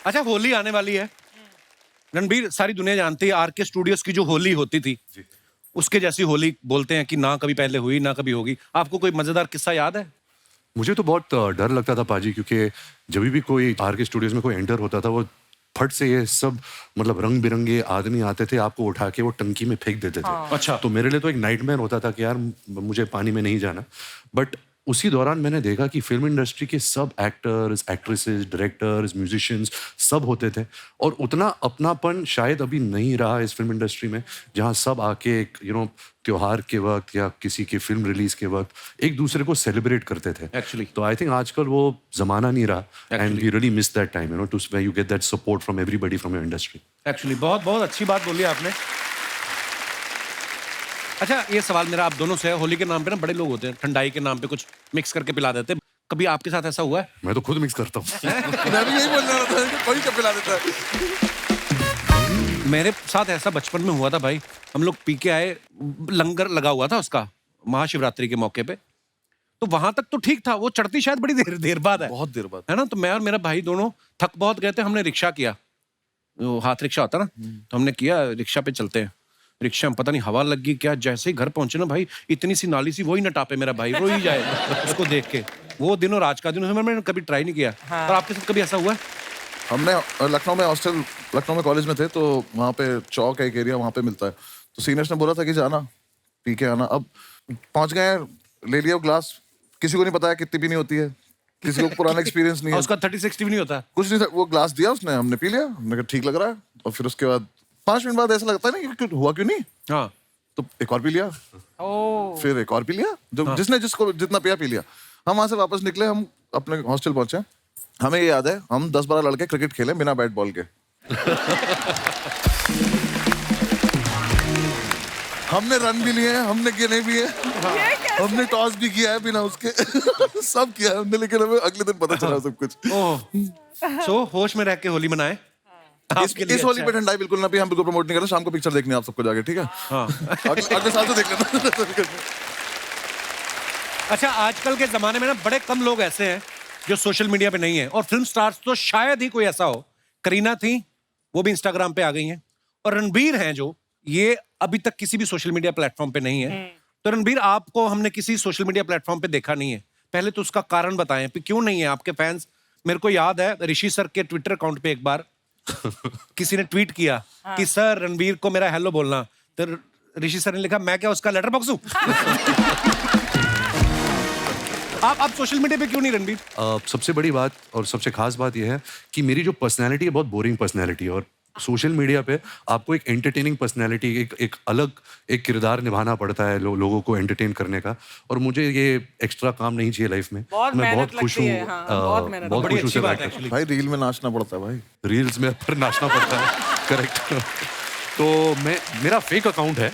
अच्छा, होली आने वाली है रणबीर, सारी दुनिया जानती है आर के स्टूडियोज की जो होली होती थी उसके जैसी होली बोलते हैं कि ना कभी पहले हुई ना कभी होगी। आपको कोई मजेदार किस्सा याद है? मुझे तो बहुत डर लगता था पाजी, क्योंकि जब भी कोई आर के स्टूडियोज में कोई एंटर होता था, वो फट से ये सब मतलब रंग बिरंगे आदमी आते थे, आपको उठा के वो टंकी में फेंक देते थे। अच्छा। तो मेरे लिए तो एक नाइटमेयर होता था कि यार मुझे पानी में नहीं जाना। बट उसी दौरान मैंने देखा कि फिल्म इंडस्ट्री के सब एक्टर्स, एक्ट्रेसेस, डायरेक्टर्स, म्यूजिशियंस सब होते थे, और उतना अपनापन शायद अभी नहीं रहा इस फिल्म इंडस्ट्री में, जहाँ सब आके एक त्योहार के वक्त या किसी की फिल्म रिलीज के वक्त एक दूसरे को सेलिब्रेट करते थे। Actually. तो आई थिंक आजकल वो जमाना नहीं रहा, and we really miss that time, to where you get that support from everybody from your industry. Actually बहुत बहुत अच्छी बात बोली आपने। अच्छा, ये सवाल मेरा आप दोनों से है। होली के नाम पे ना बड़े लोग होते हैं, ठंडाई के नाम पे कुछ मिक्स करके पिला देते हैं। कभी आपके साथ ऐसा हुआ है? मैं तो खुद मिक्स करता हूँ। मैं भी यही बोलने वाला था कि कोई क्या पिला देता है। मेरे साथ ऐसा बचपन में हुआ था भाई। हम लोग पी के आए, लंगर लगा हुआ था उसका महाशिवरात्रि के मौके पे, तो वहां तक तो ठीक था। वो चढ़ती शायद बड़ी देर बाद है, बहुत देर बाद है ना। तो मैं और मेरा भाई दोनों थक बहुत गए थे, हमने रिक्शा किया, वो हाथ रिक्शा होता ना, तो हमने किया रिक्शा पे चलते हैं। रिक्शा में पता नहीं हवा लग गई क्या, जैसे ही घर पहुंचे ना भाई, इतनी सी नाली सी, वही न टापे मेरा भाई, रो ही जाए उसको देख के। वो दिनों राज का दिन, मैंने कभी ट्राई नहीं किया। और आपके साथ कभी ऐसा हुआ है? हमने लखनऊ में हॉस्टल, लखनऊ में कॉलेज में थे, तो वहाँ पे चौक है एक एरिया, वहाँ पे मिलता है। तो सीनियर्स ने बोला था कि जाना पी के आना। अब पहुंच गए, ले लिया ग्लास, किसी को नहीं पता है कितनी पीनी होती है, किसी को पुराना एक्सपीरियंस नहीं है। उसका 30-60 भी नहीं होता कुछ नहीं था, वो ग्लास दिया उसने, हमने पी लिया, हमने कहा ठीक लग रहा है। और फिर उसके बाद 5 मिनट बाद ऐसा लगता है ना कि हुआ क्यों नहीं, हाँ। तो एक और पी लिया, फिर एक और पी लिया, जो जिसने जिसको जितना पिया पी लिया। हम वहां से वापस निकले, हम अपने हॉस्टल पहुंचे। हमें ये याद है, हम 10-12 लड़के क्रिकेट खेले बिना बैट बॉल के। हमने रन भी लिए हैं, हमने गिने भी है, हमने टॉस भी किया है बिना उसके। सब किया है हमने, लेकिन हमें अगले दिन पता चला सब कुछ। सो होश में रह के होली मनाए। इस होली पे ठंडाई बिल्कुल ना पिए, हम बिल्कुल प्रमोट नहीं कर रहे। शाम को पिक्चर देखने आप सबको जाके, ठीक है? अगले साल तो देख लेना। अच्छा, आजकल के जमाने में ना बड़े कम लोग ऐसे हैं जो सोशल मीडिया पे नहीं है, और फिल्म स्टार्स तो शायद ही कोई ऐसा हो। करीना थी, वो भी इंस्टाग्राम पे आ गई हैं, और रणबीर हैं जो ये अभी तक किसी भी सोशल मीडिया प्लेटफॉर्म पे नहीं है। तो रणबीर, आपको हमने किसी सोशल मीडिया प्लेटफॉर्म पे देखा नहीं है, पहले तो उसका कारण बताएं, क्यों नहीं है? आपके फैंस, मेरे को याद है ऋषि सर के ट्विटर अकाउंट पे एक बार किसी ने ट्वीट किया कि सर रणबीर को मेरा हेलो बोलना, तो ऋषि सर ने लिखा मैं क्या उसका लेटर बॉक्स हूं? आप सोशल मीडिया पे क्यों नहीं रणबीर? सबसे बड़ी बात और सबसे खास बात यह है कि मेरी जो पर्सनैलिटी है बहुत बोरिंग पर्सनैलिटी है, और सोशल मीडिया पे आपको एक एंटरटेनिंग पर्सनैलिटी, एक अलग एक किरदार निभाना पड़ता है लोगों को एंटरटेन करने का, और मुझे ये एक्स्ट्रा काम नहीं चाहिए लाइफ में। मैं बहुत खुश हूँ, बहुत खुश हूँ भाई रील में नाचना पड़ता है भाई, रील्स में पर नाचना पड़ता है। करेक्ट। तो मेरा फेक अकाउंट है,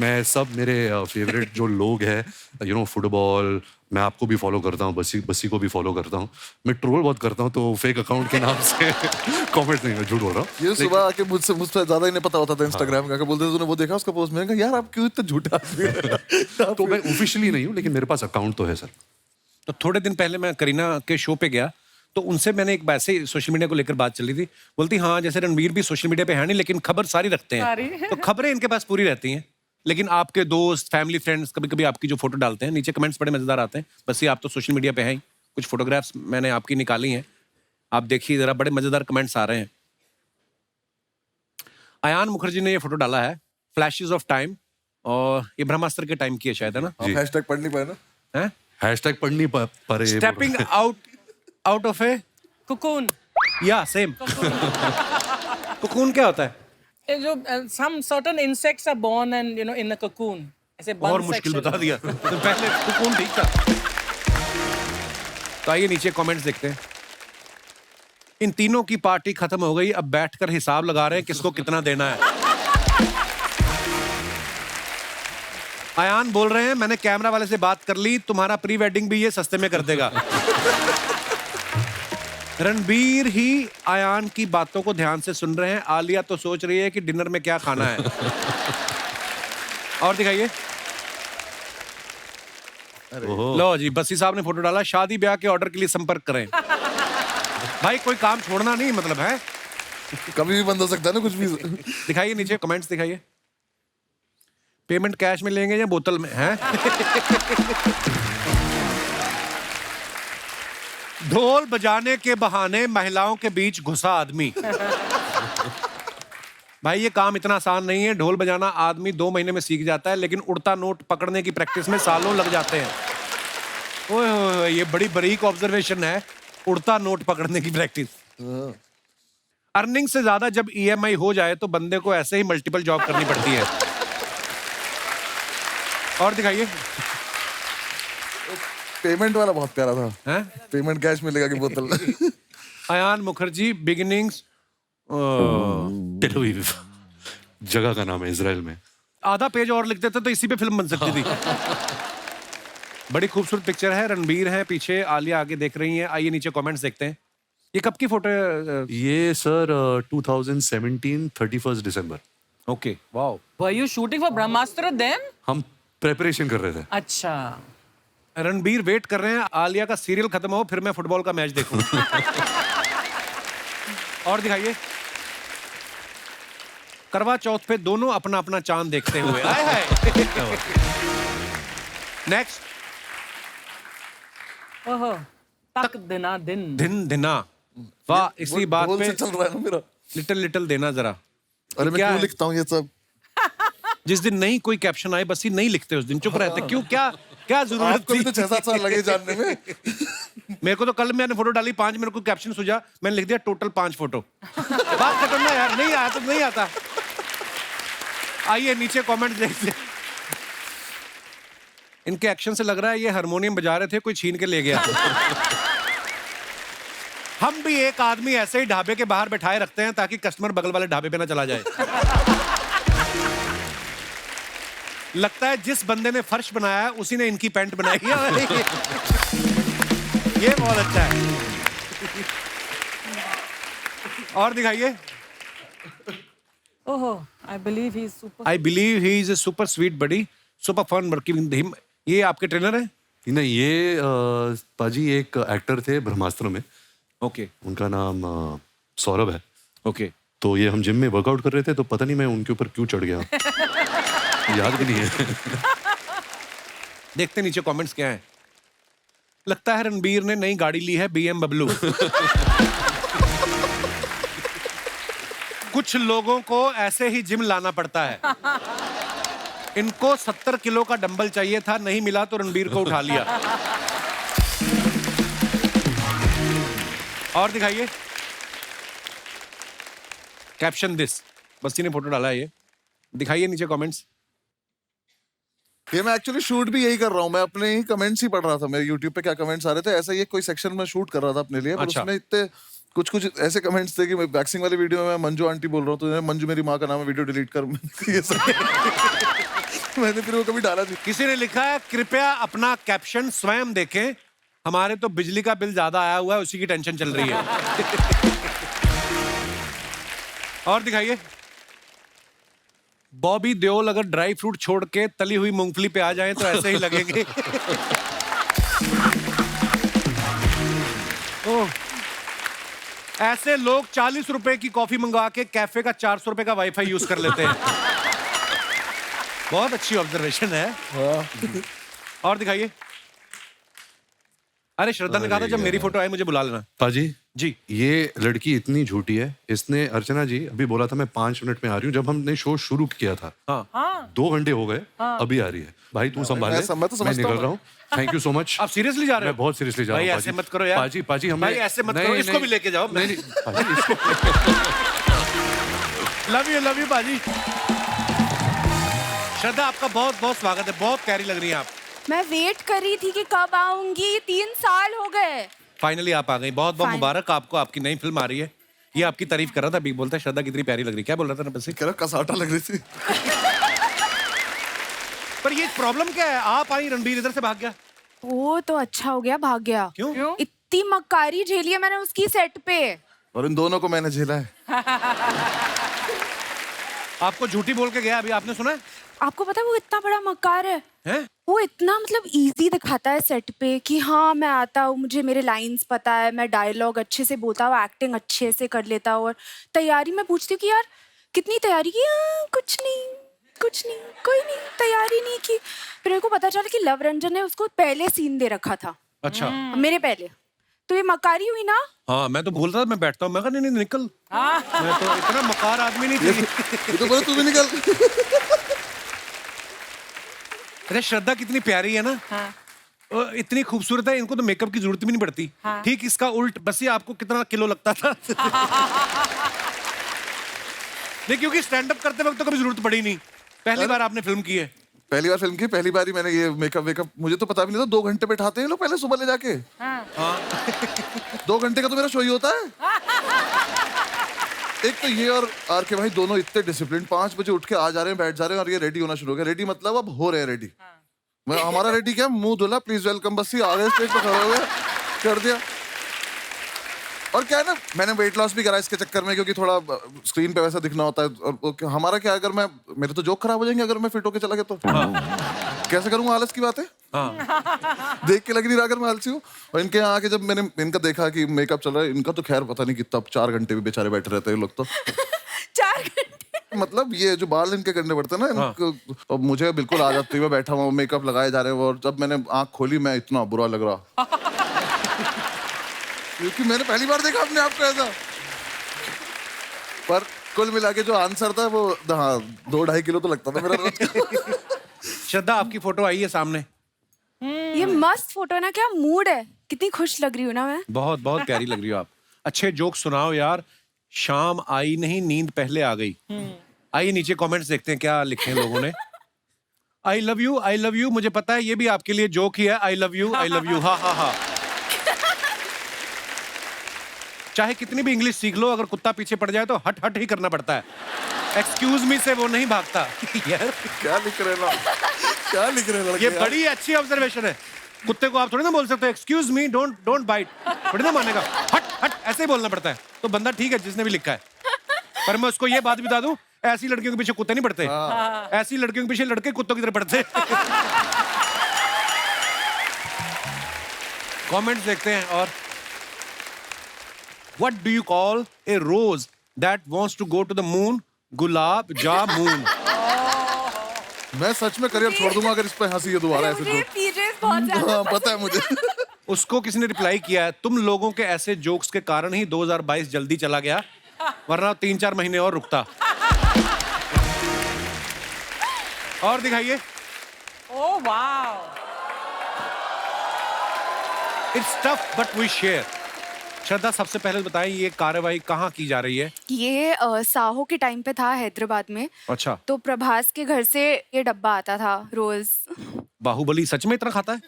मैं सब मेरे फेवरेट जो लोग हैं, फुटबॉल, मैं आपको भी फॉलो करता हूँ, बस्सी को भी फॉलो करता हूँ, मैं ट्रोल बहुत करता हूँ, तो फेक अकाउंट के नाम से कमेंट्स नहीं, मैं झूठ बोल रहा हूँ। ये सुबह आके मुझसे ज्यादा ही नहीं पता होता था इंस्टाग्राम का, बोलते थे तूने वो देखा उसका पोस्ट, मैंने कहा यार आप क्यों इतना झूठा आदमी है? तो मैं ऑफिशियली नहीं हूँ, लेकिन मेरे पास अकाउंट तो है सर। तो थोड़े दिन पहले मैं करीना के शो पे गया, तो उनसे मैंने एक वैसे सोशल मीडिया को लेकर बात चली थी। बोलती हाँ, जैसे रणबीर भी सोशल मीडिया पे है नहीं, लेकिन खबर सारी रखते हैं, तो खबरें इनके पास पूरी रहती हैं। लेकिन आपके दोस्त, फैमिली, फ्रेंड्स कभी कभी आपकी जो फोटो डालते हैं, नीचे कमेंट्स बड़े मजेदार आते हैं। बस ये आप तो सोशल मीडिया पे हैं ही। कुछ फोटोग्राफ्स मैंने आपकी निकाली हैं, आप देखिए जरा, बड़े मजेदार कमेंट्स आ रहे हैं। अयान मुखर्जी ने ये फोटो डाला है, फ्लैशेस ऑफ टाइम, और ये ब्रह्मास्त्र के टाइम की है शायद, है ना? आप हैशटैग पढ़ नहीं पाए ना? हैं? हैशटैग पढ़ नहीं पा stepping out of A cocoon. या सेम। कोकून क्या होता है? जो some certain insects are born and in a cocoon. ऐसे बंद और मुश्किल section. बता दिया। तो पहले कोकून ठीक था। तो आइए नीचे कमेंट्स देखते हैं। इन तीनों की पार्टी खत्म हो गई, अब बैठकर हिसाब लगा रहे हैं किसको कितना देना है। अयान बोल रहे हैं मैंने कैमरा वाले से बात कर ली, तुम्हारा प्री वेडिंग भी ये सस्ते में कर देगा। रणबीर ही अयान की बातों को ध्यान से सुन रहे हैं, आलिया तो सोच रही है कि डिनर में क्या खाना है। और दिखाइए। लो जी, बस्सी साहब ने फोटो डाला, शादी ब्याह के ऑर्डर के लिए संपर्क करें। भाई कोई काम छोड़ना नहीं मतलब है। कभी भी बंद हो सकता है ना कुछ भी। दिखाइए नीचे कमेंट्स दिखाइए। पेमेंट कैश में लेंगे या बोतल में है? ढोल बजाने के बहाने महिलाओं के बीच घुसा आदमी। भाई ये काम इतना आसान नहीं है। ढोल बजाना आदमी 2 महीने में सीख जाता है, लेकिन उड़ता नोट पकड़ने की प्रैक्टिस में सालों लग जाते हैं। ओए होए होए, ये बड़ी बारीक ऑब्जर्वेशन है, उड़ता नोट पकड़ने की प्रैक्टिस। अर्निंग से ज्यादा जब ईएमआई हो जाए तो बंदे को ऐसे ही मल्टीपल जॉब करनी पड़ती है। और दिखाइए। पेमेंट वाला बहुत प्यारा था। हैं? पेमेंट कैश मिलेगा कि बोतल। Ayan Mukherjee beginnings. Tel Aviv जगह का नाम है इजराइल में। आधा पेज और लिख देते तो इसी पे फिल्म बन सकती थी। बड़ी खूबसूरत पिक्चर है। रणबीर है पीछे, आलिया आगे देख रही है। आइए नीचे कमेंट्स देखते हैं। ये कब की फोटो है? ये sir 2017 31 December. Okay wow. Were you shooting for Brahmastra then? हम प्रेपरेशन कर रहे थे। अच्छा। रणबीर वेट कर रहे हैं आलिया का सीरियल खत्म हो फिर मैं फुटबॉल का मैच देखूं। और दिखाइए। करवा चौथ पे दोनों अपना अपना चांद देखते हुए। आए हाय। नेक्स्ट। ओहो। तक दिना दिन। दिन दिना। वाह, इसी बात ढोल पे से चल रहा है ना मेरा। लिटिल लिटिल देना जरा। अरे मैं क्या क्यों है? लिखता हूँ ये सब? जिस दिन नहीं कोई कैप्शन आए बस ही नहीं लिखते, उस दिन चुप रहते। क्यों? क्या क्या जरूरत आपको भी थी? तो 6-7 साल लगे जानने में। मेरे को तो कल मैंने फोटो डाली 5, मेरे को कैप्शन सूझा, मैंने लिख दिया टोटल 5 फोटो। बात खत्म ना यार, नहीं आया तो नहीं आता। आइए नीचे कमेंट देखते हैं। इनके एक्शन से लग रहा है ये हारमोनियम बजा रहे थे, कोई छीन के ले गया। हम भी एक आदमी ऐसे ही ढाबे के बाहर बैठाए रखते हैं ताकि कस्टमर बगल वाले ढाबे पे ना चला जाए। लगता है जिस बंदे ने फर्श बनाया है उसी ने इनकी पैंट बनाई है। ये बहुत अच्छा है। और दिखाइए। ओहो, I believe he's super. I believe he is a super sweet buddy, super fun working him. ये आपके ट्रेनर है? नहीं, ये पाजी एक एक्टर थे ब्रह्मास्त्र में। ओके उनका नाम सौरभ है। ओके। तो ये हम जिम में वर्कआउट कर रहे थे तो पता नहीं मैं उनके ऊपर क्यों चढ़ गया। याद भी नहीं है। देखते नीचे कमेंट्स क्या है। लगता है रणबीर ने नई गाड़ी ली है BMW। कुछ लोगों को ऐसे ही जिम लाना पड़ता है। इनको 70 किलो का डंबल चाहिए था, नहीं मिला तो रणबीर को उठा लिया। और दिखाइए। कैप्शन दिस, बस्ती ने फोटो डाला है ये। दिखाइए नीचे कमेंट्स। ये मैं एक्चुअली शूट भी यही कर रहा हूँ। मैं अपने ही कमेंट्स ही पढ़ रहा था, मेरे यूट्यूब पे क्या कमेंट्स आ रहे थे। ऐसा ये कोई सेक्शन में शूट कर रहा था अपने लिए, पर अच्छा। उसमें इतने कुछ ऐसे कमेंट्स थे कि मैं वैक्सिंग वाली वीडियो में मैं मंजू आंटी बोल रहा हूँ तो मंजू मेरी माँ का नाम है, वीडियो डिलीट कर। ये सब मैंने फिर वो कभी डाला नहीं। किसी ने लिखा है कृपया अपना कैप्शन स्वयं देखें, हमारे तो बिजली का बिल ज्यादा आया हुआ है, उसी की टेंशन चल रही है। और दिखाइए। बॉबी देओल अगर ड्राई फ्रूट छोड़ के तली हुई मूंगफली पे आ जाएं तो ऐसे ही लगेंगे। ओह, ऐसे लोग 40 रुपए की कॉफी मंगवा के कैफे का 400 रुपए का वाईफाई यूज कर लेते हैं। बहुत अच्छी ऑब्जर्वेशन है। और दिखाइए। अरे श्रद्धा ने कहा था जब मेरी फोटो आए मुझे बुला लेना। पाजी जी। ये लड़की इतनी झूठी है। इसने अर्चना जी अभी बोला था मैं 5 मिनट में आ रही हूँ। जब हमने शो शुरू किया था हाँ। 2 घंटे हो गए, अभी आ रही है। भाई तू संभाल ले, मैं तो मैं समझता निकल हूँ। रहा हूँ। Thank you so much. आप सीरियसली जा रहे हो? मैं बहुत सीरियसली जा रहा भाई हूँ। ऐसे मत करो यार। पाजी हमें भाई ऐसे मत करो, इसको भी लेके जाओ। नहीं पाजी, इसको लव यू बाजी। श्रद्धा आपका बहुत बहुत स्वागत है, बहुत प्यारी लग रही है आप। मैं वेट कर रही थी कि कब आऊंगी, 3 साल हो गए। फाइनली आप आ गई, बहुत बहुत Fine. मुबारक आपको, आपकी नई फिल्म आ रही है। ये आपकी तारीफ कर रहा था, अभी बोलता है श्रद्धा कितनी प्यारी लग रही है। क्या बोल रहा था ना बस? कह रहा कसाटा लग रही थी। पर ये प्रॉब्लम क्या है, आप आई रणबीर इधर से भाग गया। वो तो अच्छा हो गया, भाग गया। क्यों? इतनी मक्कारी झेली है मैंने उसकी सेट पे। और इन दोनों को मैंने झेला है। आपको झूठी बोल के गया अभी, आपने सुना है? आपको पता है वो इतना बड़ा मक्कार है। हैं? वो इतना मतलब इजी दिखाता है सेट पे कि हाँ मैं आता हूँ, मुझे मेरे लाइंस पता है, मैं डायलॉग अच्छे से बोलता हूँ, एक्टिंग अच्छे से कर लेता हूँ। और तैयारी में पूछती हूँ कि यार कितनी तैयारी की? कुछ नहीं, कोई नहीं, तैयारी नहीं की। फिर मेरे को पता चला कि लव रंजन ने उसको पहले सीन दे रखा था, अच्छा। मेरे पहले। तो ये मक्कारी हुई ना। हाँ, मैं तो बोल रहा था, मैं बैठता हूँ, मैं कहा नहीं निकल। मैं तो इतना मकार आदमी नहीं थी। ये तो बोले तू भी निकल। अरे श्रद्धा कितनी प्यारी है ना। इतनी खूबसूरत है, इनको तो मेकअप की जरूरत भी नहीं पड़ती। ठीक इसका उल्ट, बस ये आपको कितना किलो लगता था। नहीं, क्योंकि स्टैंड अप करते वक्त तो कभी जरूरत पड़ी नहीं। पहली बार आपने फिल्म की है। पहली बार फिल्म की, पहली बार ही मैंने ये मेकअप वेकअप, मुझे तो पता भी नहीं था 2 घंटे बैठाते हैं लोग पहले सुबह ले जाके। 2 घंटे का तो मेरा शो ही होता है। एक तो ये और आर के भाई दोनों इतने डिसिप्लिन, 5 बजे उठ के आ जा रहे हैं, बैठ जा रहे हैं और ये रेडी होना शुरू हो गया। रेडी मतलब अब हो रहे हैं रेडी। मैं हमारा रेडी क्या, मुंह धुला, प्लीज वेलकम, बस ही आ गए स्टेज पर, खड़े हो गए, कर दिया। और क्या है ना, मैंने वेट लॉस भी करा इसके चक्कर में, क्योंकि थोड़ा स्क्रीन पे वैसा दिखना होता है। और हमारा क्या, अगर मैं, मेरे तो जोक खराब हो जाएंगे अगर मैं फिट होके चला गया तो। कैसे करूंगा, आलस की बात है। देख के लग नहीं रहा अगर मैं आलसी हूँ। और इनके यहाँ आके जब मैंने इनका देखा कि मेकअप चल रहा है, इनका तो खैर पता नहीं कितना 4 घंटे भी बेचारे बैठे रहते हैं लोग तो। 4 घंटे मतलब ये जो बाल इनके करने पड़ते हैं ना इनको, और मुझे बिल्कुल आ जाती है, मैं बैठा हुआ मेकअप लगाए जा रहे हैं। और जब मैंने आंख खोली, मैं इतना बुरा लग रहा, क्योंकि मैंने पहली बार देखा अपने आप को ऐसा। पर कुल मिला के जो आंसर था वो, हाँ, 2-2.5 किलो तो लगता था मेरा रोज का। श्रद्धा, आपकी फोटो आई है सामने। ये मस्त फोटो है ना, क्या मूड है, कितनी खुश लग रही हूँ ना मैं। बहुत बहुत प्यारी लग रही हो आप। अच्छे जोक सुनाओ यार। शाम आई नहीं, नींद पहले आ गई। आइए नीचे कमेंट्स देखते हैं क्या लिखे हैं लोगों ने। आई लव यू, मुझे पता है ये भी आपके लिए जोक ही है। आई लव यू, हा हा हा। चाहे कितनी भी इंग्लिश सीख लो, अगर कुत्ता पीछे पड़ जाए तो हट हट ही करना पड़ता है। एक्सक्यूज मी से वो नहीं भागता। यार क्या लिख रहे हैं, क्या लिख रहे हैं लड़के ये यार? बड़ी अच्छी ऑब्जर्वेशन है। कुत्ते को आप थोड़ी ना बोल सकते हो एक्सक्यूज मी, डोंट बाइट, थोड़ी ना मानेगा। हट हट ऐसे ही बोलना पड़ता है। तो बंदा ठीक है जिसने भी लिखा है। पर मैं उसको ये बात बता दूं, ऐसी लड़कियों के पीछे कुत्ते नहीं पड़ते। ऐसी लड़कियों के पीछे लड़के कुत्तों की तरह पड़ते। कमेंट्स देखते हैं। और What do you call a rose that wants to go to the moon? Gulab jamun. मैं सच में करियर छोड़ दूंगा अगर इस पे हंसी है दोबारा ऐसे मुझे तो। पीजेस बहुत ज्यादा हाँ, पता है मुझे। उसको किसी ने रिप्लाई किया है, तुम लोगों के ऐसे जोक्स के कारण ही 2022 जल्दी चला गया, वरना 3-4 महीने और रुकता। और दिखाइए। Oh wow. It's tough but we share। श्रद्धा, सबसे पहले बताएं ये कार्यवाही कहाँ की जा रही है? ये साहो के टाइम पे था हैदराबाद में। अच्छा। तो प्रभास के घर से ये डब्बा आता था रोज। बाहुबली सच में इतना खाता है?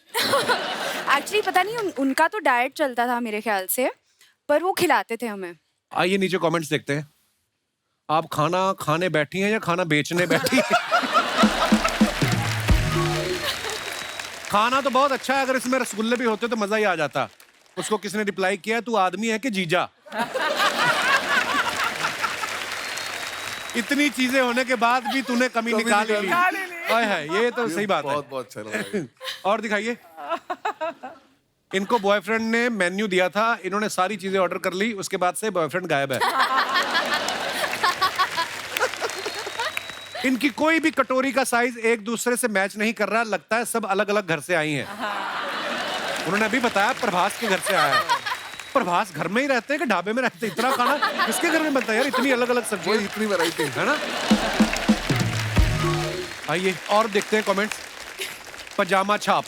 एक्चुअली पता नहीं उनका तो डाइट चलता था मेरे ख्याल से, पर वो खिलाते थे हमें। आइए नीचे कमेंट्स देखते हैं। आप खाना खाने बैठी हैं या खाना बेचने बैठी हैं? खाना तो बहुत अच्छा है, अगर इसमें रसगुल्ले भी होते तो मजा ही आ जाता। उसको किसने रिप्लाई किया, तू आदमी है कि जीजा? इतनी चीजें होने के बाद भी तूने कमी निकाल ही ली। हाय हाय, ये तो सही बात है। बहुत अच्छा लगा। और दिखाइए। इनको बॉयफ्रेंड ने मेन्यू दिया था, इन्होंने सारी चीजें ऑर्डर कर ली, उसके बाद से बॉयफ्रेंड गायब है। इनकी कोई भी कटोरी का साइज एक दूसरे से मैच नहीं कर रहा, लगता है सब अलग अलग घर से आई हैं। उन्होंने अभी बताया प्रभास के घर से आया है। प्रभास घर में ही रहते हैं कि ढाबे में रहते हैं? इतना खाना किसके घर में बनता है यार, इतनी अलग अलग सब्जियां, इतनी वैरायटी है ना। आइए और देखते हैं कमेंट्स। पजामा छाप,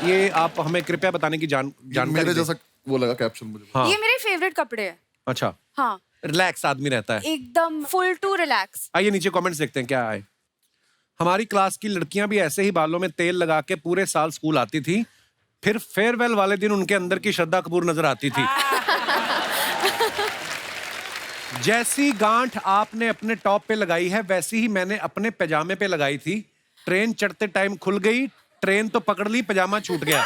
ये आप हमें कृपया बताने की जानकारी मेरे दें। जैसा वो लगा कैप्शन मुझे। हाँ। ये मेरे फेवरेट कपड़े हैं। अच्छा, हाँ, रिलैक्स आदमी रहता है एकदम फुल टू रिलैक्स। आइए नीचे कमेंट्स देखते हैं क्या आए। हमारी क्लास की लड़कियां भी ऐसे ही बालों में तेल लगा के पूरे साल स्कूल आती थी, फिर फेयरवेल वाले दिन उनके अंदर की श्रद्धा कपूर नजर आती थी। जैसी गांठ आपने अपने टॉप पे लगाई है, वैसी ही मैंने अपने पैजामे पे लगाई थी। ट्रेन चढ़ते टाइम खुल गई, ट्रेन तो पकड़ ली, पैजामा छूट गया।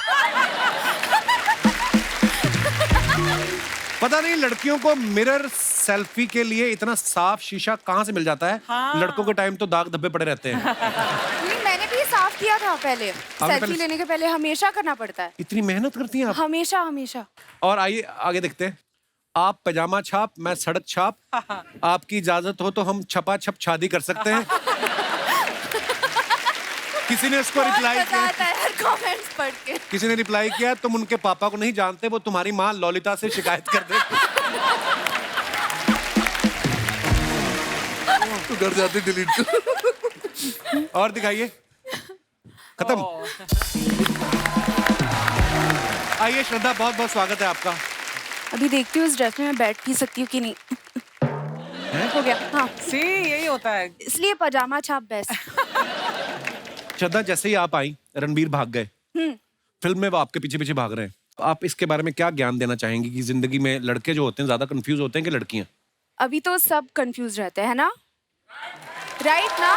पता नहीं लड़कियों को मिरर सेल्फी के लिए इतना साफ शीशा कहाँ से मिल जाता है? लड़कों के टाइम तो दाग धब्बे पड़े रहते हैं। नहीं, मैंने भी साफ किया था पहले। सेल्फी पहले- लेने के पहले हमेशा करना पड़ता है। इतनी मेहनत करती हैं आप। हमेशा हमेशा। और आइए आगे देखते हैं। आप पैजामा छाप, मैं सड़क छाप। आपकी इजाजत हो तो हम छपा छप शादी कर सकते हैं। किसी ने इसको बहुत रिप्लाई मजा किया, आता है हर कमेंट्स पढ़ के। किसी ने रिप्लाई किया, तुम उनके पापा को नहीं जानते, वो तुम्हारी माँ ललिता से शिकायत कर दे। तो घर जाते डिलीट कर। और दिखाइए। खत्म। आइए श्रद्धा, बहुत बहुत स्वागत है आपका। अभी देखती हूँ इस ड्रेस में मैं बैठ भी सकती हूँ कि नहीं। हो गया। हाँ, सी यही होता है। इसलिए पजामा छाप बेस्ट। श्रद्धा, जैसे ही आप आई, रणबीर भाग गए। फिल्म में वो आपके पीछे पीछे भाग रहे हैं। आप इसके बारे में क्या ज्ञान देना चाहेंगी कि जिंदगी में लड़के जो होते हैं ज्यादा कंफ्यूज होते हैं कि लड़कियां? अभी तो सब कंफ्यूज रहते हैं ना, राइट ना?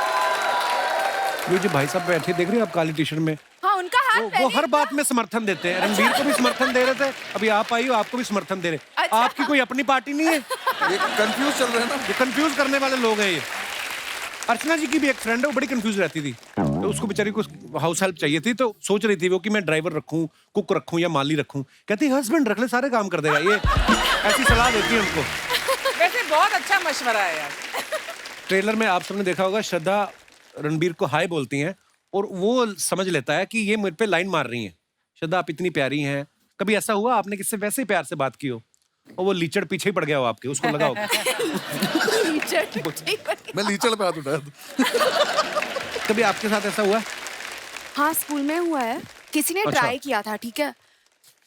ये जो भाई साहब बैठे देख रहे हैं आप काली टी शर्ट में, हाँ, उनका हाथ वो पहले हर बात में समर्थन देते हैं। रणबीर को भी समर्थन दे रहे थे, अभी आप आई हो, आपको भी समर्थन दे रहे। अच्छा। आपकी कोई अपनी पार्टी नहीं है? ये कंफ्यूज चल रहे हैं ना। ये कंफ्यूज करने वाले लोग हैं ये। अर्चना जी की भी एक फ्रेंड है, वो बड़ी कंफ्यूज रहती थी, तो उसको बेचारी को हाउस हेल्प चाहिए थी, तो सोच रही थी वो कि मैं ड्राइवर रखूं, कुक रखूं या माली रखूं। कहती हस्बैंड रख ले, सारे काम कर देगा ये। ऐसी सलाह देती है उनको। वैसे बहुत अच्छा मशवरा है यार। ट्रेलर में आप सबने देखा होगा, श्रद्धा रणबीर को हाय बोलती हैं और वो समझ लेता है कि ये मुझ पे लाइन मार रही हैं। श्रद्धा, आप इतनी प्यारी हैं। कभी ऐसा हुआ आपने किससे वैसे ही प्यार से बात की हो और वो लीचड़ पीछे ही पड़ गया हो आपके, उसको लगा हो? मैं लीचड़ पे हाथ उठाया था। कभी आपके साथ ऐसा हुआ? हाँ, स्कूल में हुआ है। किसी ने अच्छा। ट्राई किया था, ठीक है?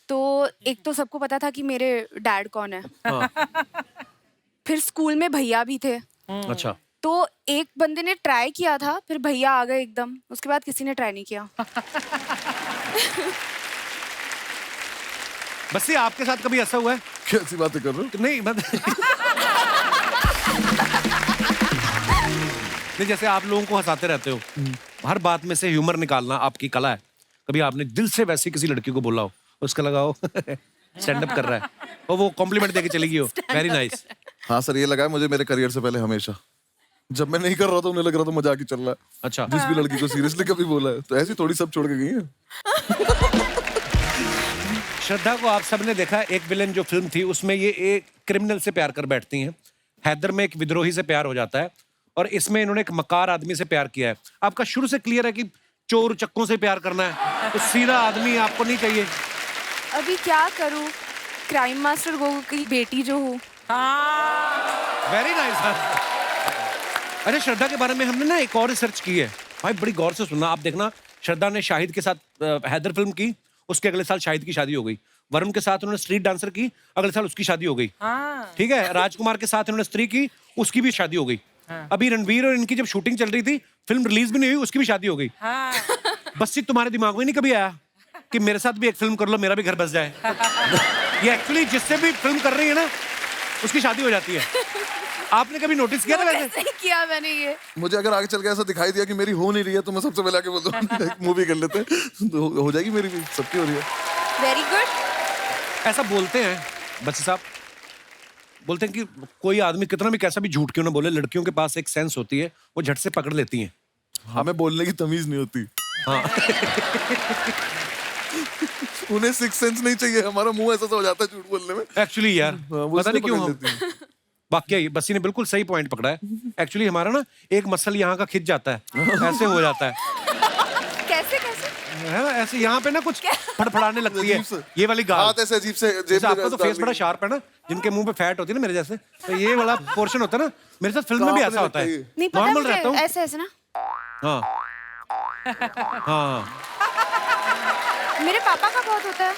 तो एक तो सबको पता था कि मेरे डैड कौन है। हाँ। फिर स्कूल में भैया भी थे, अच्छा। तो एक बंदे ने ट्राई किया था, फिर भैया आ गए एकदम। उसके बाद किसी ने ट्राई नहीं किया। बस ये आपके साथ कभी ऐसा हुआ है? कैसी बातें कर रहे हो? नहीं नहीं, जैसे आप लोगों को हंसाते रहते हो, हर बात में से ह्यूमर निकालना आपकी कला है। कभी आपने दिल से वैसी किसी लड़की को बोला हो, उसका लगा हो स्टैंड अप कर रहा है और वो कॉम्प्लीमेंट देके चली गई हो, वेरी नाइस। हाँ सर, ये लगा है मुझे मेरे करियर से पहले हमेशा। जब मैं नहीं कर रहा था उन्हें लग रहा था मजाक ही चल रहा है। अच्छा। जिस भी लड़की को सीरियसली कभी बोला है, तो ऐसी थोड़ी सब छोड़ के गई है। श्रद्धा को आप सबने देखा, एक विलेन जो फिल्म थी उसमें ये एक क्रिमिनल से प्यार कर बैठती हैं। हैदर में एक विद्रोही से प्यार हो जाता है और इसमें इन्होंने एक मकार आदमी से प्यार किया है। आपका शुरू से क्लियर है कि चोर चक्कों से प्यार करना है, तो सीधा आदमी आपको नहीं चाहिए। अभी क्या करूं, क्राइम मास्टर गोगो की बेटी जो हूँ। Very nice. अरे श्रद्धा के बारे में हमने ना एक और रिसर्च की है भाई, बड़ी गौर से सुनना। आप देखना, श्रद्धा ने शाहिद के साथ हैदर फिल्म की, उसके अगले साल शाहिद की शादी हो गई। वरुण के साथ उन्होंने स्ट्रीट डांसर की, अगले साल उसकी शादी हो गई। ठीक है। राजकुमार के साथ उन्होंने स्त्री की, उसकी भी शादी हो गई। अभी रणवीर और इनकी जब शूटिंग चल रही थी, फिल्म रिलीज भी नहीं हुई, उसकी भी शादी हो गई। बस ये तुम्हारे दिमाग में नहीं कभी आया कि मेरे साथ भी एक फिल्म कर लो, मेरा भी घर बस जाए? ये एक्चुअली जिससे भी फिल्म कर रही है ना, उसकी शादी हो जाती है। आपने कभी नोटिस किया था वैसे? नहीं किया मैंने ये। मुझे अगर आगे चल के ऐसा दिखाई दिया कि मेरी हो नहीं रही है, तो मैं सबसे पहले आके बोल दूं मूवी कर लेते हैं, तो हो जाएगी मेरी भी, सबकी हो रही है। Very good. ऐसा बोलते हैं बच्चे साहब, बोलते हैं कि कोई आदमी कितना भी कैसा भी झूठ क्यों ना बोले, लड़कियों के पास एक सेंस होती है, वो झट से पकड़ लेती हैं। हमें बोलने की तमीज नहीं होती। हाँ। उन्हें सिक्स सेंस नहीं चाहिए, हमारा मुंह ऐसा हो जाता है झूठ बोलने में। एक्चुअली यार, वो पता नहीं इसलिए क्यों पकड़ हम, लेती हैं। वाकई बस्सी ने बिल्कुल सही पॉइंट पकड़ा है। एक्चुअली हमारा ना एक मसल यहाँ का खिंच जाता है, ऐसे हो जाता है। कैसे कैसे? है ना, ऐसे यहाँ पे ना कुछ फड़फड़ाने लगती है, अजीब से। ये वाली गाल। हाथ ऐसे अजीब से जेब जैसे में आपका तो फेस बड़ा शार्प है ना, जिनके मुंह पे फैट होती है ना मेरे जैसे, तो ये वाला पोर्शन होता है ना, मेरे साथ फिल्म में भी ऐसा होता है। नहीं पता नॉर्मल मुझे, रहता हूँ। ऐसे ऐसे ना। हाँ हाँ। मेरे पापा का बहुत होता है।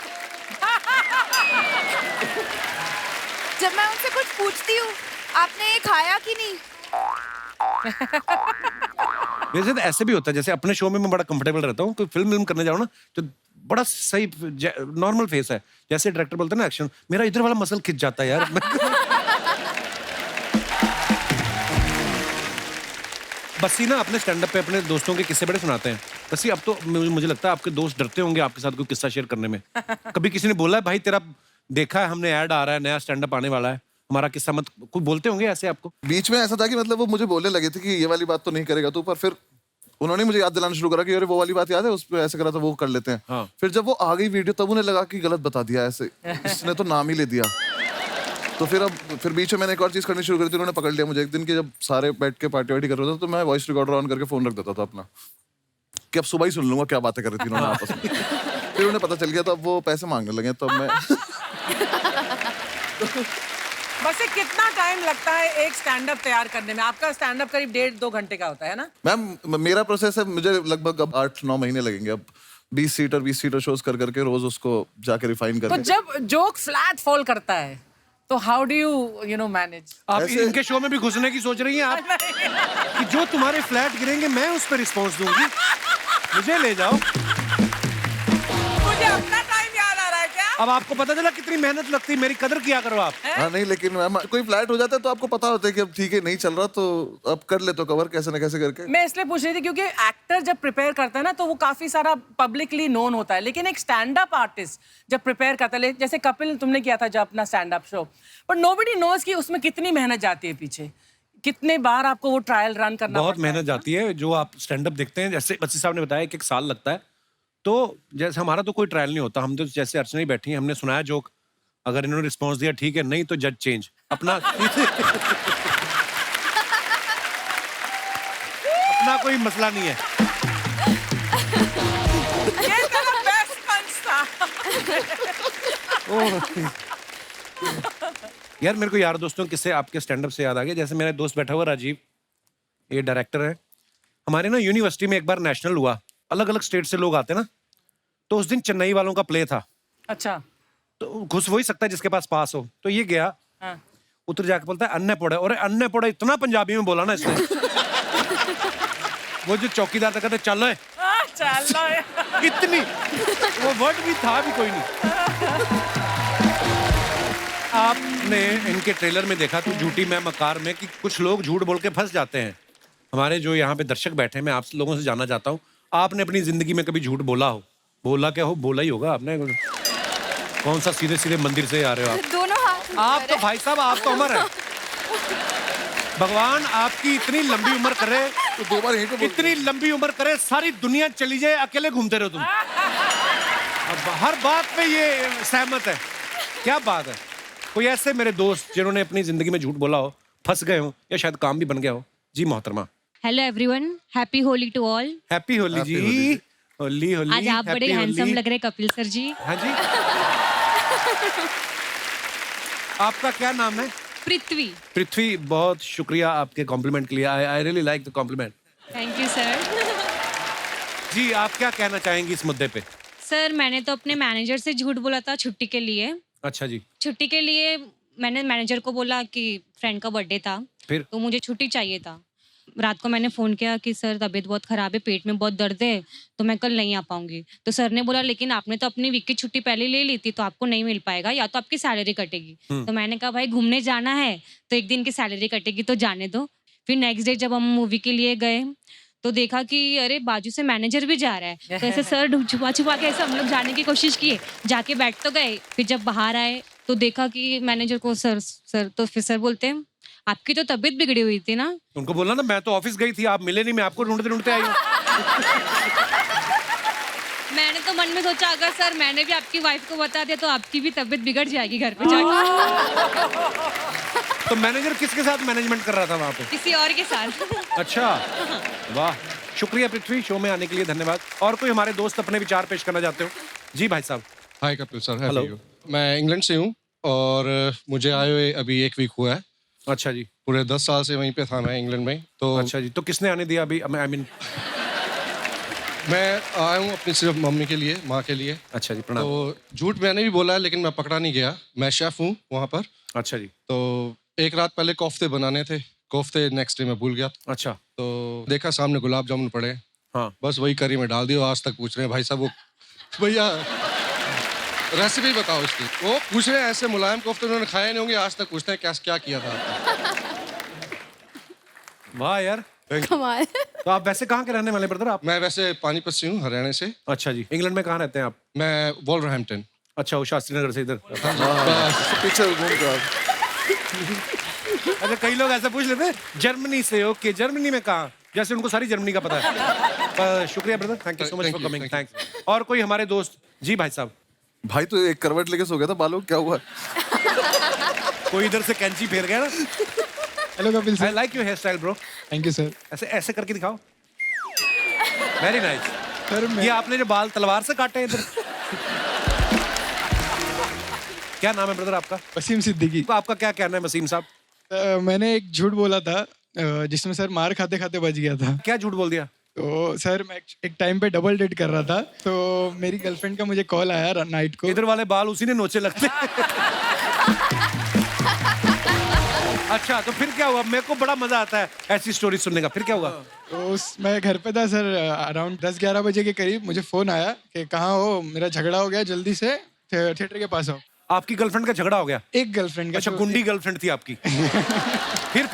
जब मैं उनसे कुछ पूछती हूँ, आपने ये खाया कि नहीं? मेरे साथ ऐसे भी होता है, जैसे अपने शो में मैं बड़ा कंफर्टेबल रहता हूँ, कोई फिल्म करने जाऊँ ना, तो बड़ा सही नॉर्मल फेस है, जैसे डायरेक्टर बोलते हैं ना एक्शन, मेरा इधर वाला मसल खिंच जाता है यार। बस्सी ना अपने स्टैंड अप पे अपने दोस्तों के किस्से बड़े सुनाते हैं। बस्सी, अब तो मुझे लगता है आपके दोस्त डरते होंगे आपके साथ कोई किस्सा शेयर करने में। कभी किसी ने बोला है भाई तेरा देखा है हमने, ऐड आ रहा है, नया स्टैंड अप आने वाला है, हमारा किस्सा मत कोई बोलते होंगे ऐसे आपको? बीच में ऐसा था कि मतलब वो मुझे बोलने लगे थे कि ये वाली बात तो नहीं करेगा तू, पर फिर उन्होंने मुझे याद दिलाना शुरू करा कि अरे वो वाली बात याद है, उस पे ऐसे करा था, वो कर लेते हैं। हाँ। फिर जब वो आ गई वीडियो तब उन्हें लगा कि गलत बता दिया, ऐसे इसने तो नाम ही ले दिया। तो फिर बीच में मैंने एक और चीज करनी शुरू करी थी, उन्होंने पकड़ लिया मुझे एक दिन कि जब सारे बैठ के पार्टी वार्टी कर रहे थे तो मैं वॉइस रिकॉर्डर ऑन करके फोन रख देता था अपना कि अब सुबह ही सुन लूंगा क्या बातें कर रही थी उन्होंने आपस में। फिर उन्हें पता चल गया तो अब वो पैसे मांगने लगे, तब मैं वैसे कितना टाइम लगता है एक स्टैंड अप तैयार करने में? आपका स्टैंड अप करीब 1.5-2 घंटे का होता है ना? मैम मेरा प्रोसेस है, मुझे लगभग अब 8-9 महीने लगेंगे अब 20 सीटर शोज कर करके रोज उसको जाके रिफाइन तो करके। जब जोक फ्लैट फॉल करता है तो हाउ डू यू मैनेज? आप ऐसे- इनके शो में भी घुसने की सोच रही हैं आप कि जो तुम्हारे फ्लैट गिरेंगे मैं उस पर रिस्पॉन्स दूंगी, मुझे ले जाओ। मुझे अपना टाइम याद आ रहा है क्या? अब आपको पता चला कितनी मेहनत लगती है, मेरी कदर किया करो आप। हाँ नहीं, लेकिन मैम कोई फ्लैट हो जाता है तो आपको पता होता है कि अब ठीक है नहीं चल रहा तो अब कर ले तो कवर कैसे ना कैसे करके। मैं इसलिए पूछ रही थी क्योंकि एक्टर जब प्रिपेयर करता है ना तो वो काफी सारा पब्लिकली नोन होता है, लेकिन एक स्टैंड अप आर्टिस्ट जब प्रिपेयर करता है, जैसे कपिल तुमने किया था जब अपना stand up show, but nobody knows कि उसमें कितनी मेहनत जाती है पीछे, कितने बार आपको वो ट्रायल रन करना बहुत पड़ता है। मेहनत जाती है। जो आप स्टैंड अप देखते हैं, जैसे बच्ची साहब ने बताया, एक साल लगता है। तो जैसे हमारा तो कोई ट्रायल नहीं होता, हम तो जैसे अर्चना ही बैठी हैं, हमने सुनाया जोक, अगर इन्होंने रिस्पॉन्स दिया ठीक है, नहीं तो जज चेंज अपना अपना कोई मसला नहीं है। ये तेरा best punch था। यार मेरे को यार दोस्तों किससे आपके स्टैंड अप से याद आ गया। जैसे मेरा दोस्त बैठा हुआ राजीव, ये डायरेक्टर है हमारे ना, यूनिवर्सिटी में एक बार नेशनल हुआ, अलग अलग स्टेट से लोग आते ना, तो उस दिन चेन्नई वालों का प्ले था, अच्छा। तो घुस वही सकता है जिसके पास पास हो। तो ये गया, हाँ। उतर जाके बोलता है अन्य पौड़ा, और अन्य पौड़ा इतना पंजाबी में बोला ना इसने वो जो चौकीदार था कहते चल रहे चलो इतनी, वो वर्ड भी था भी कोई नहीं। आपने इनके ट्रेलर में देखा तो झूठी मैं मकार में कि कुछ लोग झूठ बोल के फंस जाते हैं। हमारे जो यहाँ पे दर्शक बैठे हैं, मैं आप लोगों से जानना चाहता हूँ, आपने अपनी जिंदगी में कभी झूठ बोला हो? बोला क्या हो, बोला ही होगा आपने। कौन सा सीधे सीधे मंदिर से आ रहे हो आप? दोनों हाथ आप तो भाई साहब, आप तो उम्र है, भगवान आपकी इतनी लंबी उम्र करे, तो 2 बार यहीं पे बोल इतनी लंबी उम्र करे, सारी दुनिया चली जाए, अकेले घूमते रहो तुम। अब हर बात पे ये सहमत है, क्या बात है। कोई ऐसे मेरे दोस्त जिन्होंने अपनी जिंदगी में झूठ बोला हो, फंस गए हो, या शायद काम भी बन गया हो? जी मोहतरमा। Hello everyone, happy Holi to all. Happy Holi जी। होली होली। आज आप बड़े happy हैंडसम होली। लग रहे कपिल सर जी। हाँ जी। आपका क्या नाम है? पृथ्वी। पृथ्वी, बहुत शुक्रिया आपके कॉम्प्लीमेंट के लिए। I really like the compliment. Thank you sir. जी आप क्या कहना चाहेंगी इस मुद्दे पे? सर मैंने तो अपने मैनेजर से झूठ बोला था छुट्टी के लिए। अच्छा जी। छुट्टी के लिए मैंने मैनेजर को बोला कि फ्रेंड का बर्थडे था, फिर? तो मुझे छुट्टी चाहिए था। रात को मैंने फ़ोन किया कि सर तबीयत बहुत ख़राब है, पेट में बहुत दर्द है, तो मैं कल नहीं आ पाऊंगी। तो सर ने बोला लेकिन आपने तो अपनी वीक की छुट्टी पहले ले ली थी, तो आपको नहीं मिल पाएगा, या तो आपकी सैलरी कटेगी। तो मैंने कहा भाई घूमने जाना है तो एक दिन की सैलरी कटेगी तो जाने दो। फिर नेक्स्ट डे जब हम मूवी के लिए गए तो देखा कि अरे बाजू से मैनेजर भी जा रहा है, तो ऐसे सर छुपा छुपा के ऐसे हम लोग जाने की कोशिश किए, जाके बैठ तो गए। फिर जब बाहर आए तो देखा कि मैनेजर को सर तो फिर सर बोलते हैं आपकी तो तबीयत बिगड़ी हुई थी ना। उनको बोला ना मैं तो ऑफिस गई थी, आप मिले नहीं, मैं आपको ढूंढते ढूंढते आई हूँ। मैंने तो मन में सोचा अगर सर मैंने भी आपकी वाइफ को बता दिया तो आपकी भी तबीयत बिगड़ जाएगी घर पे जाके। तो मैनेजर किसके साथ मैनेजमेंट कर रहा था वहाँ पे? किसी और के साथ। अच्छा, वाह, शुक्रिया पृथ्वी, शो में आने के लिए धन्यवाद। और कोई हमारे दोस्त अपने विचार पेश करना चाहते हो? जी भाई साहब। Hi Kapil sir, Hello. Happy you. मैं इंग्लैंड से हूँ और मुझे आए हुए अभी 1 वीक हुआ है। अच्छा जी। पूरे 10 साल से वहीं पे था मैं इंग्लैंड में। तो अच्छा जी, तो किसने आने दिया अभी? आई मीन मैं आया हूँ अपनी सिर्फ मम्मी के लिए, माँ के लिए। अच्छा जी, प्रणाम। तो झूठ मैंने भी बोला है लेकिन मैं पकड़ा नहीं गया। मैं शेफ़ हूँ वहाँ पर। अच्छा जी। तो एक रात पहले कोफ्ते बनाने थे, कोफ्ते नेक्स्ट डे मैं भूल गया। अच्छा। तो देखा सामने गुलाब जामुन पड़े, हाँ। बस वही करी में डाल दिया। आज तक पूछ रहे हैं भाई साहब वो भैया रेसिपी बताओ इसकी। वो पूछ रहे हैं ऐसे मुलायम कोफ्ते उन्होंने खाए नहीं होंगे, आज तक पूछते हैं क्या किया था आपने। वाह यार, कमाल। तो आप वैसे कहाँ के रहने वाले ब्रदर आप? मैं वैसे पानीपत से हूँ, हरियाणा से। अच्छा जी। इंग्लैंड में कहाँ रहते हैं आप? मैं वॉल्वरहैम्पटन। अच्छा, वो शास्त्री नगर से इधर। पीछे घूम के अच्छा, कई लोग ऐसा पूछ लेते हैं जर्मनी से, ओके जर्मनी में कहाँ, जैसे उनको सारी जर्मनी का पता है। पर शुक्रिया brother, thank you so much Thank for you, coming, thank thanks. और कोई हमारे दोस्त जी भाई साहब, भाई तो एक करवट लेके सो गया था, बालों क्या हुआ? कोई इधर से कैंची फेर गया ना। Hello Kapil I sir. Like your hair style bro. Thank you sir. ऐसे ऐसे करके दिखाओ, वेरी नाइस। सर मैं ये आपने जो बाल तलवार से काटे हैं इधर। क्या नाम है ब्रदर आपका? वसीम सिद्दीकी। तो आपका क्या कहना है वसीम साहब? मैंने एक झूठ बोला था जिसमें सर मार खाते खाते बच गया था। क्या झूठ बोल दिया? तो सर मैं एक टाइम पे डबल डेट कर रहा था, तो मेरी गर्लफ्रेंड का मुझे कॉल आया नाइट को। इधर वाले बाल उसी ने नोचे लगते हैं। अच्छा, तो फिर क्या हुआ? मेरे को बड़ा मजा आता है ऐसी स्टोरी सुनने का। फिर क्या हुआ? तो मैं घर पे था सर, अराउंड 10-11 बजे के करीब मुझे फोन आया कि कहाँ हो, मेरा झगड़ा हो गया, जल्दी से थिएटर के पास आओ। आपकी गर्लफ्रेंड का झगड़ा हो गया? एक गर्लफ्रेंड का। अच्छा, गुंडी गर्लफ्रेंड थी आपकी। फिर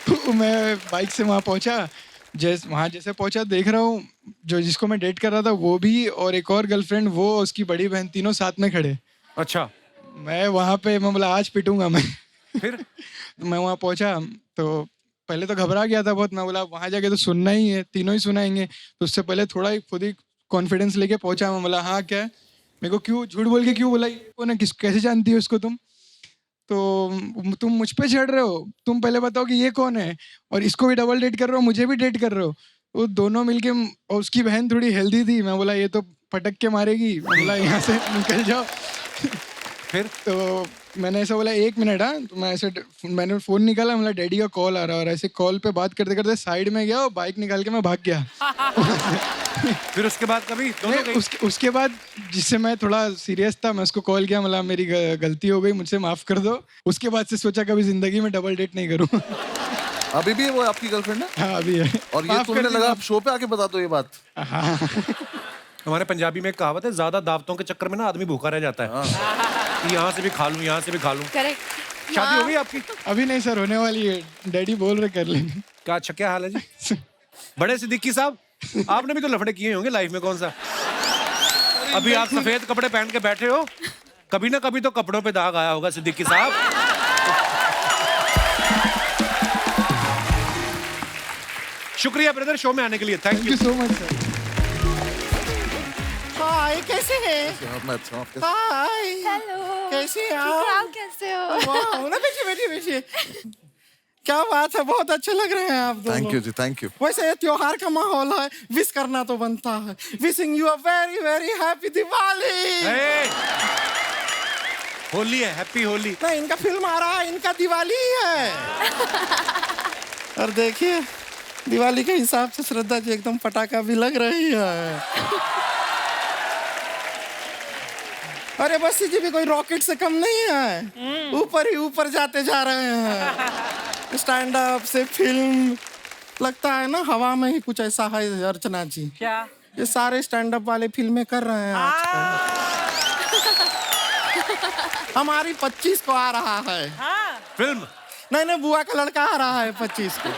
तो मैं बाइक से वहाँ पहुँचा, जैसे पहुँचा देख रहा हूँ जो जिसको मैं डेट कर रहा था वो भी, और एक और गर्लफ्रेंड, वो उसकी बड़ी बहन, तीनों साथ में खड़े। अच्छा, मैं वहाँ पे मैं बोला आज पिटूंगा मैं। फिर मैं वहाँ पहुँचा तो पहले तो घबरा गया था बहुत। मैं बोला वहाँ जाके तो सुनना ही है, तीनों ही सुनाएंगे, तो उससे पहले थोड़ा ही खुद ही कॉन्फिडेंस लेके पहुँचा। मैं बोला हाँ क्या है, मेरे को क्यों झूठ बोल के क्यों बोला, कौन है, कैसे जानती हो इसको तुम, तो तुम मुझ पे चढ़ रहे हो, तुम पहले बताओ कि ये कौन है, और इसको भी डबल डेट कर रहे हो, मुझे भी डेट कर रहे हो। वो दोनों मिलके, और उसकी बहन थोड़ी हेल्दी थी, मैं बोला ये तो पटक के मारेगी, मैं बोला यहाँ से निकल जाओ। फिर तो मैंने ऐसा बोला 1 मिनट। हाँ, तो मैंने फोन निकाला, मतलब डैडी का कॉल आ रहा है, और ऐसे कॉल पे बात करते करते साइड में गया और बाइक निकाल के मैं भाग गया। फिर उसके बाद कभी दोनों गई? उसके बाद जिससे मैं थोड़ा सीरियस था, मैं उसको कॉल किया, मतलब मेरी गलती हो गई, मुझसे माफ कर दो। उसके बाद से सोचा कभी जिंदगी में डबल डेट नहीं करूँ। अभी भी वो आपकी गर्लफ्रेंड है? हाँ अभी है। और ये माफ तुमने कर दी, लगा आप शो पे आके बता दो ये बात? हाँ। हमारे पंजाबी में एक कहावत है, ज्यादा दावतों के चक्कर में ना आदमी भूखा रह जाता है। कि यहाँ से भी खा लूं, यहाँ से भी खा लूं। करेक्ट। शादी हो गई आपकी? अभी नहीं सर, होने वाली है, डैडी बोल रहे कर लेंगे। क्या अच्छा, क्या हाल है जी? बड़े सिद्दीकी साहब, आपने भी तो लफड़े किए होंगे लाइफ में, कौन सा? अभी आप सफेद कपड़े पहन के बैठे हो, कभी ना कभी तो कपड़ों पे दाग आया होगा सिद्दीकी साहब। शुक्रिया ब्रदर शो में आने के लिए, thank thank you. You so much sir. Hi, कैसे हैं? हाँ, मैं अच्छा हूँ, आप कैसे? Hi, hello. कैसे हैं ठीक है, आप? आप कैसे हो? वाह, ना बैठिए बैठिए बैठिए। क्या बात है, बहुत अच्छे लग रहे हैं आप दोनों। Thank you ji, thank you. वैसे ये त्योहार का माहौल है, विश करना तो बनता है। Wishing you a very very happy Diwali. Hey! Holi है, हैप्पी होली। नहीं, इनका फिल्म आ रहा है, इनका दिवाली ही है। और देखिए, दिवाली के हिसाब से श्रद्धा जी एकदम पटाखा भी लग रही है। अरे बस जी भी कोई रॉकेट से कम नहीं है, ऊपर ही ऊपर जाते जा रहे हैं। स्टैंड अप से फिल्म, लगता है ना हवा में ही कुछ ऐसा है अर्चना जी। क्या? ये सारे स्टैंड अप वाले फिल्में कर रहे हैं आजकल। हमारी 25 को आ रहा है फिल्म? नहीं नहीं, बुआ का लड़का आ रहा है 25 को।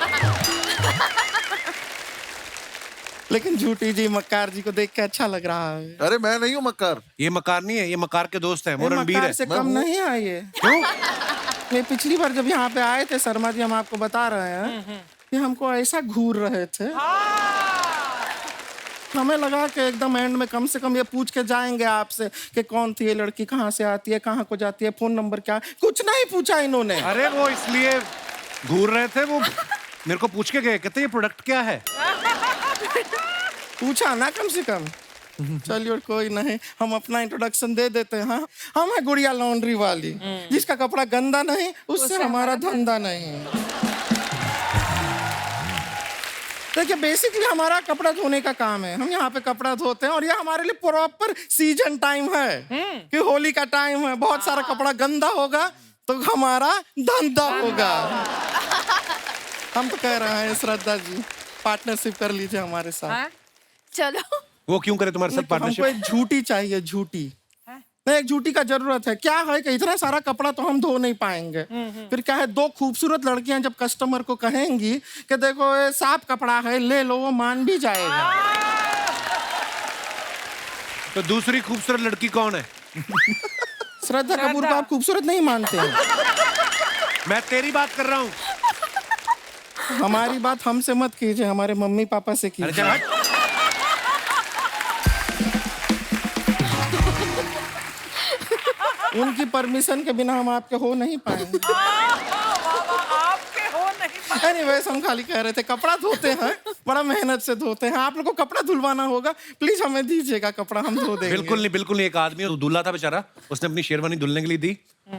लेकिन झूठी जी मक्कार जी को देख के अच्छा लग रहा है। अरे मैं नहीं हूँ मक्कार। ये मकार नहीं है, ये मकार के दोस्त हैं, वो ये रणबीर मक्कार है। से कम नहीं है ये। क्यों? ये पिछली बार जब यहाँ पे आए थे शर्मा जी, हम आपको बता रहे हैं कि हमको ऐसा घूर रहे थे, हमें लगा कि एकदम एंड में कम से कम ये पूछ के जाएंगे आपसे कि कौन थी ये लड़की, कहाँ से आती है, कहाँ को जाती है, फोन नंबर क्या, कुछ नहीं पूछा इन्होंने। अरे वो इसलिए घूर रहे थे, वो मेरे को पूछ के गए, कहते ये प्रोडक्ट क्या है। पूछा ना कम से कम। चलिए कोई नहीं, हम अपना इंट्रोडक्शन दे देते हैं। हाँ, हम है गुड़िया लॉन्ड्री वाली, जिसका कपड़ा गंदा नहीं उससे हमारा धंधा नहीं। देखिए बेसिकली हमारा कपड़ा धोने का काम है, हम यहाँ पे कपड़ा धोते हैं, और यह हमारे लिए प्रॉपर सीजन टाइम है कि होली का टाइम है, बहुत सारा कपड़ा गंदा होगा तो हमारा धंधा होगा। हम तो कह रहे हैं श्रद्धा जी पार्टनरशिप कर लीजिए हमारे साथ। चलो। वो क्यों करे तुम्हारे साथ हमको पार्टनरशिप? एक झूठी चाहिए, झूठी। नहीं, एक झूठी का जरूरत है। क्या है कि इतना सारा कपड़ा तो हम धो नहीं पाएंगे। फिर क्या है, 2 खूबसूरत लड़कियां जब कस्टमर को कहेंगी कि देखो ये साफ कपड़ा है, ले लो, वो मान भी जाएगा। तो दूसरी खूबसूरत लड़की कौन है? श्रद्धा कपूर को आप खूबसूरत नहीं मानते हैं? मैं तेरी बात कर रहा हूँ। हमारी बात हमसे मत कीजिए, हमारे मम्मी पापा से अरे कीजिए। चल हट। उनकी परमिशन के बिना हम आपके हो नहीं पाएंगे। आपके हो नहीं। एनीवेज हम खाली कह रहे थे कपड़ा धोते हैं, बड़ा मेहनत से धोते हैं। आप लोग को कपड़ा धुलवाना होगा, प्लीज हमें दीजिएगा कपड़ा, हम धो देंगे। बिल्कुल नहीं। एक आदमी दूल्हा था बेचारा, उसने अपनी शेरवानी धुलने के लिए दी।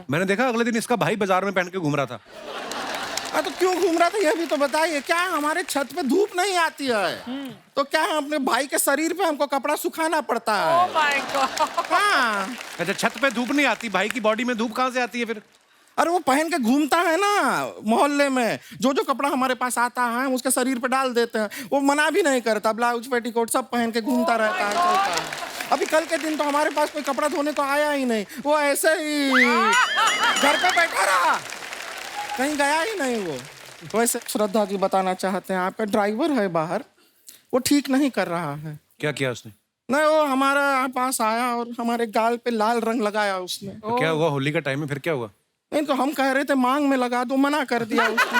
मैंने देखा अगले दिन इसका भाई बाजार में पहन के घूम रहा था। तो क्यों घूम रहा था ये भी तो बताइए। क्या हमारे छत पे धूप नहीं आती है तो क्या अपने भाई के शरीर पे हमको कपड़ा सुखाना पड़ता है? Oh my God. हाँ। अच्छा, छत पे धूप नहीं आती, भाई की बॉडी में धूप कहाँ से आती है फिर? अरे वो पहन के घूमता है ना मोहल्ले में, जो कपड़ा हमारे पास आता है हम उसके शरीर पे डाल देते हैं। वो मना भी नहीं करता, ब्लाउज पेटीकोट सब पहन के घूमता रहता है, चलता है। अभी कल के दिन तो हमारे पास कोई कपड़ा धोने को आया ही नहीं, वो ऐसे ही घर पे बैठा रहा, कहीं गया ही नहीं वो। वैसे श्रद्धा जी बताना चाहते हैं, आपका ड्राइवर है बाहर, वो ठीक नहीं कर रहा है। क्या किया उसने? नहीं, वो हमारे पास आया और हमारे गाल पे लाल रंग लगाया उसने। तो क्या हुआ? होली का टाइम है, फिर क्या हुआ? नहीं तो हम कह रहे थे मांग में लगा दो, मना कर दिया उसने।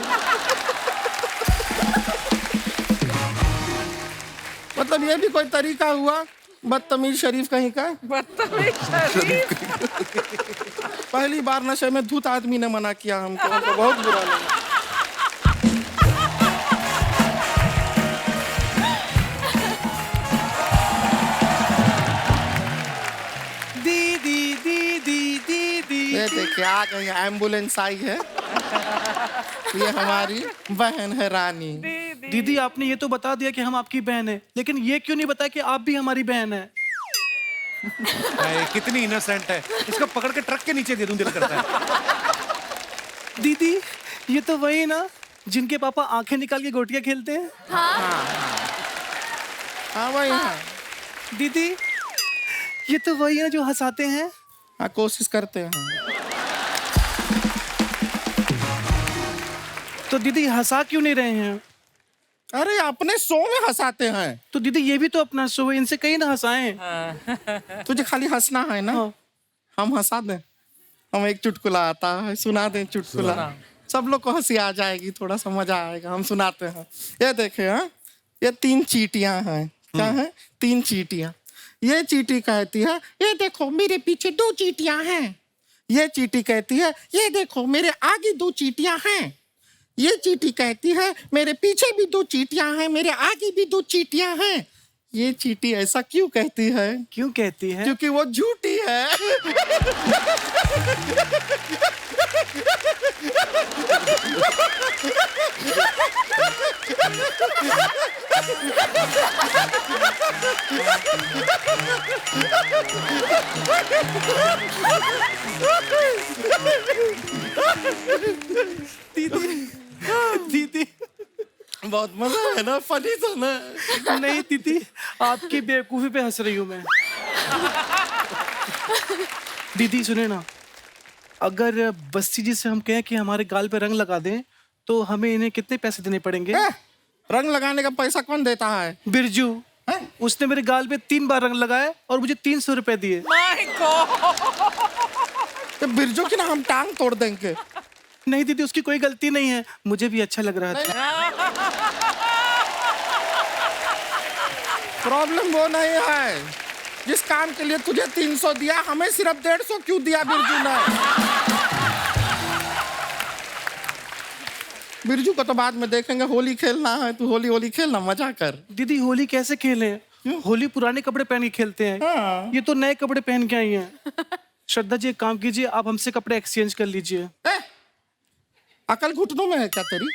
मतलब ये भी कोई तरीका हुआ? बदतमीज शरीफ कहीं का। बदतमीज शरीफ। पहली बार नशे में धूत आदमी ने मना किया हमको बहुत बुरा लगा। ये देखिए आ गई, एम्बुलेंस आई है। ये हमारी बहन है रानी। दीदी आपने ये तो बता दिया कि हम आपकी बहन है, लेकिन ये क्यों नहीं बताया कि आप भी हमारी बहन है? कितनी इनोसेंट है, इसको पकड़ के ट्रक के नीचे दे दूं दिल करता है। दीदी ये तो वही ना जिनके पापा आंखें निकाल के गोटियां खेलते हैं। हाँ वही है। दीदी ये तो वही है जो हंसाते हैं। हाँ कोशिश करते हैं। तो दीदी हंसा क्यों नहीं रहे हैं? अरे अपने शो में हंसाते हैं। तो दीदी ये भी तो अपना शो है, इनसे कहीं ना हंसाएं। तुझे खाली हंसना है ना, हम हंसा दें। हम एक चुटकुला आता है, सुना दें चुटकुला, सब लोग को हंसी आ जाएगी, थोड़ा सा मजा आएगा। हम सुनाते हैं। ये देखे हाँ, ये 3 चींटियां हैं। क्या है? 3 चींटियां। ये चींटी कहती है ये देखो मेरे पीछे 2 चींटियां हैं। ये चींटी कहती है ये देखो मेरे आगे 2 चींटियां हैं। ये चींटी कहती है मेरे पीछे भी 2 चींटियां हैं, मेरे आगे भी 2 चींटियां हैं। ये चींटी ऐसा क्यों कहती है? क्यों कहती है? क्योंकि वो झूठी है। दीदी बहुत मजा है ना, फनी था ना। नहीं दीदी आपकी बेवकूफी पे हंस रही हूँ मैं। दीदी सुने ना, अगर बस्ती जी से हम कहें कि हमारे गाल पे रंग लगा दें तो हमें इन्हें कितने पैसे देने पड़ेंगे? रंग लगाने का पैसा कौन देता है? बिरजू, उसने मेरे गाल पे 3 बार रंग लगाया और मुझे 300 रुपए दिए। My God. तो बिरजू की ना हम टांग तोड़ देंगे। नहीं दीदी उसकी कोई गलती नहीं है, मुझे भी अच्छा लग रहा था। प्रॉब्लम वो नहीं है, जिस काम के लिए तुझे 300 दिया हमें सिर्फ 150 क्यों दिया बिरजू ने? बिरजू को तो बाद में देखेंगे, होली खेलना है, तू होली खेलना, मजा कर। दीदी होली कैसे खेलें? होली पुराने कपड़े पहन के खेलते हैं। हाँ। ये तो नए कपड़े पहन के आई हैं। श्रद्धा जी एक काम कीजिए, आप हमसे कपड़े एक्सचेंज कर लीजिए। अकल घुटनों में है क्या तेरी?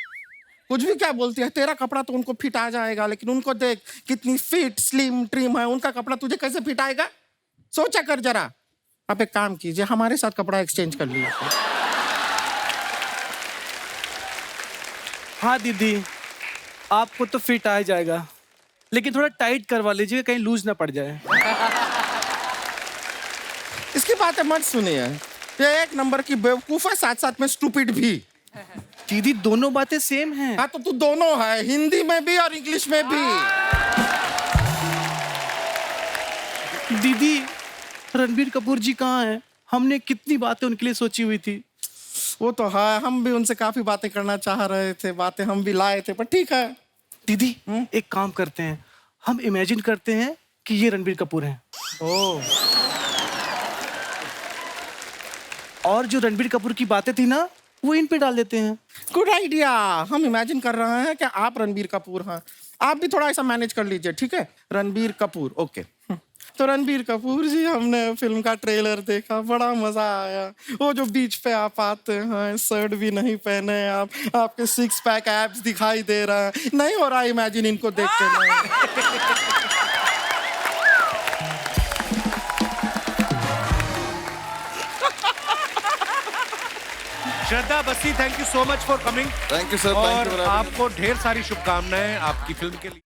कुछ भी क्या बोलती है? तेरा कपड़ा तो उनको फिट आ जाएगा, लेकिन उनको देख कितनी फिट स्लिम ट्रिम है, उनका कपड़ा तुझे कैसे फिट आएगा? सोचा कर जरा। आप एक काम कीजिए, हमारे साथ कपड़ा एक्सचेंज कर लीजिए। हाँ दीदी आपको तो फिट आ जाएगा, लेकिन थोड़ा टाइट करवा लीजिए, कहीं लूज ना पड़ जाए। इसकी बातें मत सुनिए, ये एक नंबर की बेवकूफ है, साथ साथ में स्टूपिड भी। दीदी दोनों बातें सेम हैं। हाँ तो तू दोनों है, हिंदी में भी और इंग्लिश में भी। दीदी रणबीर कपूर जी कहाँ हैं? हमने कितनी बातें उनके लिए सोची हुई थी। वो तो है, हम भी उनसे काफी बातें करना चाह रहे थे, बातें हम भी लाए थे, पर ठीक है। दीदी एक काम करते हैं, हम इमेजिन करते हैं कि ये रणबीर कपूर हैं ओ और जो रणबीर कपूर की बातें थी ना वो इन पे डाल देते हैं। Good idea. हम इमेजिन कर रहे हैं कि आप रणबीर कपूर हैं, आप भी थोड़ा ऐसा मैनेज कर लीजिए, ठीक है? रणबीर कपूर, ओके। तो रणबीर कपूर जी, हमने फिल्म का ट्रेलर देखा, बड़ा मजा आया। वो जो बीच पे आप आते हैं, शर्ट भी नहीं पहने आप, आपके 6 पैक एब्स दिखाई दे रहा है, नहीं हो रहा इमेजिन इनको देख के नहीं। Shraddha Bassi, thank you so much for coming. Thank you sir, और थैंक यू। आपको ढेर सारी शुभकामनाएं आपकी फिल्म के लिए।